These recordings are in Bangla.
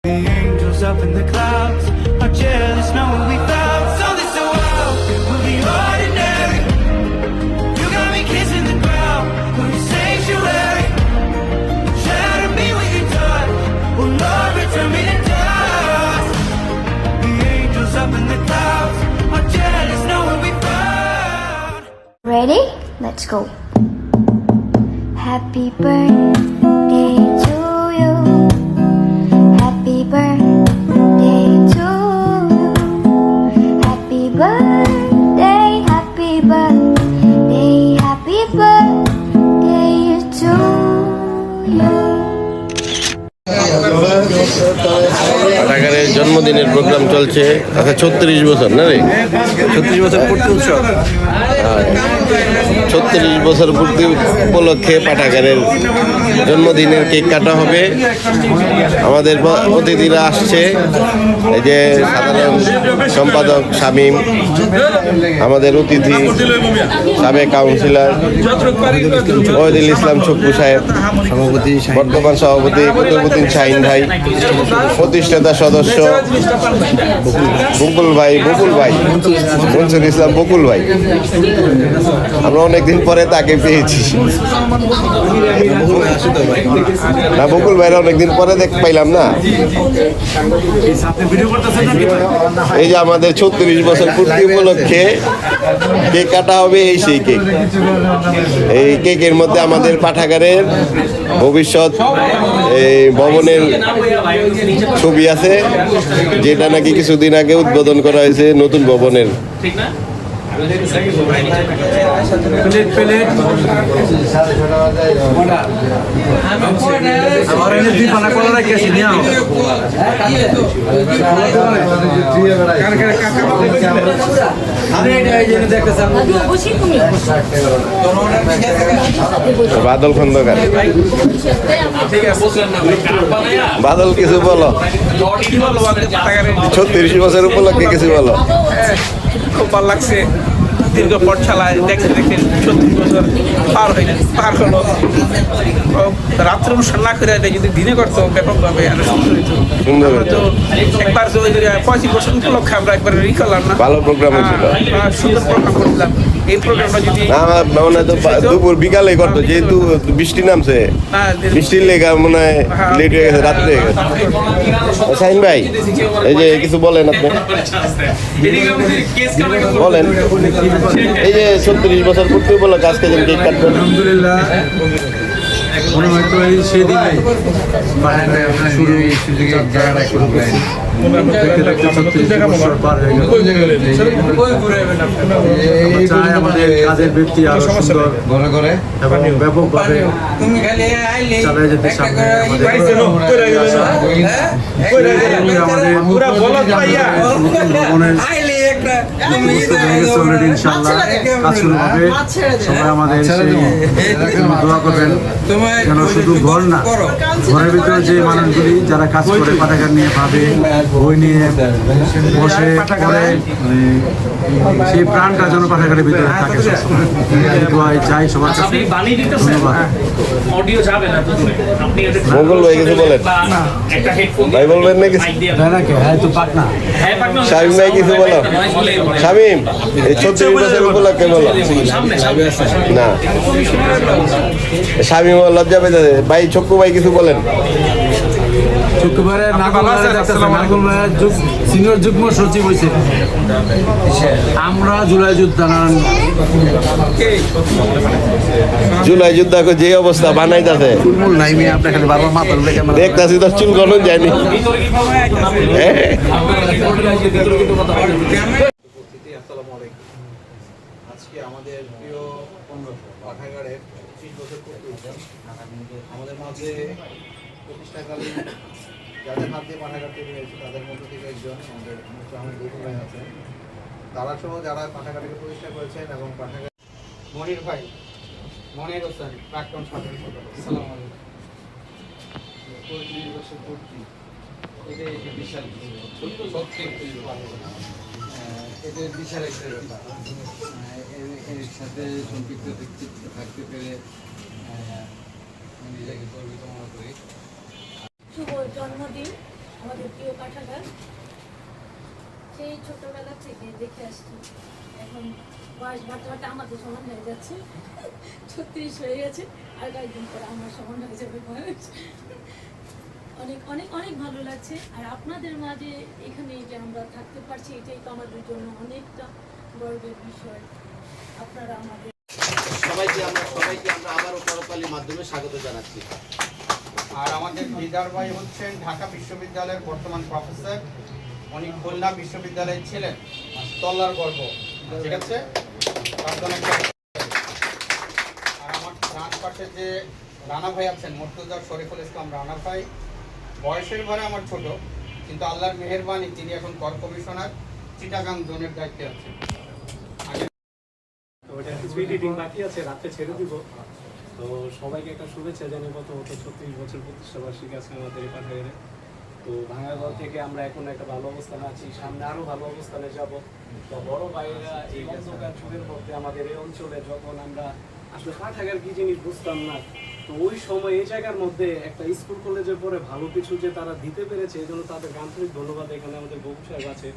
The angels up in the clouds are jealous, know what we found. So this world will be ordinary. You got me kissing the ground, we're in sanctuary. Shatter me with your touch, oh Lord, return me to dust. The angels up in the clouds are jealous, know what we found. Ready? Let's go. Happy birthday to you. Happy birthday to you. Happy birthday, happy birthday, happy birthday to you. কারাগারের জন্মদিনের প্রোগ্রাম চলছে। আচ্ছা 36 বছর না রে, 36 বছর পূর্তি উৎসব। 36 বছর পূর্তি উপলক্ষে পাঠাগারের জন্মদিনের কেক কাটা হবে। আমাদের অতিথিরা আসছে, এই যে সাধারণ সম্পাদক শামীম, আমাদের অতিথি সাবেক কাউন্সিলর ওহিদুল ইসলাম ছক্কু সাহেব, বর্তমান সভাপতি কুতুবুদ্দিন শাহিন ভাই, প্রতিষ্ঠাতা সদস্য বকুল ভাই মনসুর ইসলাম বকুল ভাই। আমরা অনেকদিন পরে তাকে পেয়েছি না, বকুল ভাইরা অনেকদিন পরে পাইলাম না। এই যে আমাদের 36 বছর পূর্তি উপলক্ষে কেক কাটা হবে, এই সেই কেক। এই কেকের মধ্যে আমাদের পাঠাগারের ভবিষ্যৎ এই ভবনের ছবি আছে, যেটা নাকি কিছুদিন আগে উদ্বোধন করা হয়েছে নতুন ভবনের। বাদল খন্দকার, বাদল কিছু বলো, 36 বছর উপলক্ষে কিছু বলো। খুব ভালো লাগছে, দীর্ঘ পথ চালায় দেখতে 36 বছর পার হলো। রাত্রে অনুষ্ঠান না করে যদি দিনে করতো ব্যাপকভাবে সুন্দর হতো। একবার 35 বছর উপলক্ষে আমরা একবার ই করলাম না, ভালো প্রোগ্রাম হয়েছিল, সুন্দর প্রোগ্রাম করছিলাম। এই প্রোগ্রামটা যদি মনে হয় দুপুর বিকালে করতো, যেহেতু বৃষ্টি নামছে, বৃষ্টির লেগা মনে হয় লেট হয়ে গেছে, রাত্রে হয়ে গেছে। শাহিন ভাই, এই যে কিছু বলেন আপনি, বলেন। এই যে 36 বছর পূর্তি উপলক্ষে আজকে যেন কেক কাটবেন। আলহামদুলিল্লাহ, মনে হয়তো এই সেদিনে আমাদের কাজের ব্যক্তি আরো সুন্দর এবং ব্যাপকভাবে চালিয়ে যেতে সামনে অলরেডি ইনশাআল্লাহ কাজ শুরু হবে। সবাই আমাদের দোয়া করবেন যেন শুধু ঘর না, ঘরের ভিতরে যে মানুষগুলি যারা কাজ করে পাঠাগার নিয়ে ভাবে, বই নিয়ে বসে পড়ে, সেই প্রাণটা যেন পাঠাগারের ভিতরে থাকে। দোয়াই চাই সবার কাছে। ধন্যবাদ। মোগল ভাই কিছু বলেন, ভাই বলবেন না কিছু? শামীম ভাই কিছু বলো। শামীম, এই 36 বছর উপলক্ষে বলো না। শামীম লজ্জা পেতে ভাই, ছক্কু ভাই কিছু বলেন। সিনিয়র যুগ্ম সচিব হয়েছে। আমরা জুলাই যোদ্ধা যে অবস্থা বানাইতেছে, দেখতেছি তো চুল গঠন যায়নি। আজকে আমাদের প্রিয় পাঠাগারের 25 বছর পূর্তি উৎসব। আমাদের মাঝে প্রতিষ্ঠাকালীন যাদের হাত দিয়ে পাঠাগার তৈরি হয়েছে তাদের মধ্য থেকে একজন আমাদের আহমেদ বকুল ভাই আছেন। তারা সহ যারা পাঠাগারকে প্রতিষ্ঠা করেছেন এবং পাঠাগার মনির ভাই, মনির হোসেন, প্রাক্তন সাধারণ সম্পাদক। আসসালামু আলাইকুম। 35 বছর পূর্তি, এটা বিশাল সত্যি এদের বিশাল একটা এর সাথে সম্পৃক্ত থাকতে পেরে নিজেকে গর্বিত মনে করি। শুভ জন্মদিন আমাদের প্রিয় পাঠাগার সেই ছোটবেলা থেকে দেখে আসছি। এখন বয়স বাড়তে বাড়তে আমাদের সমান হয়ে যাচ্ছে, 36 হয়ে গেছে, আর কয়েকদিন পরে আমার সমান হয়ে যাবে বয়স। অনেক অনেক অনেক ভালো লাগছে। আর আপনাদের মাঝে এখানে যে আমরা থাকতে পারছি, এটাই তো আমাদের জন্য অনেকটা গর্বের বিষয়। আপনারা আমাদের সবাইকে আমরা আবারও করতালির মাধ্যমে স্বাগত জানাচ্ছি। আর আমাদের দিদার ভাই হচ্ছেন ঢাকা বিশ্ববিদ্যালয়ের বর্তমান প্রফেসর, উনি খুলনা বিশ্ববিদ্যালয়ে ছিলেন, তল্লার গর্ব, ঠিক আছে। আর আমার ডান পাশে যে রানা ভাই আছেন, মুর্তজা শরীফুল ইসলাম রানা ভাই, বয়সের ভারে আমার ছোট, কিন্তু আল্লাহর মেহেরবানি তিনি এখন কর কমিশনার চিটাগাং জোনের দায়িত্বে আছেন। ওটা কিছু এডিটিং বাকি আছে, রাতে ছেড়ে দিব। তো সবাইকে একটা শুভেচ্ছা জানিয়ে প্রথমত 36 বছর প্রতিষ্ঠাবার্ষিকী আছে আমাদের এই পাঠাগারে। তো ভাঙাঘর থেকে আমরা এখন একটা ভালো অবস্থানে আছি, সামনে আরও ভালো অবস্থানে যাব। তো বড় ভাইয়েরা এই অন্ধকার যুগের মধ্যে আমাদের এই অঞ্চলে যখন আমরা আসলে পাঠাগার কি জিনিস বুঝতাম না, তো ওই সময় এই জায়গার মধ্যে একটা স্কুল কলেজের পরে ভালো কিছু যে তারা দিতে পেরেছে, এই জন্য তাদের আন্তরিক ধন্যবাদ। এখানে আমাদের ববু সাহেব আছে,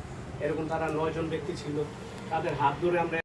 এরকম তারা 9 জন ব্যক্তি ছিল, তাদের হাত ধরে আমরা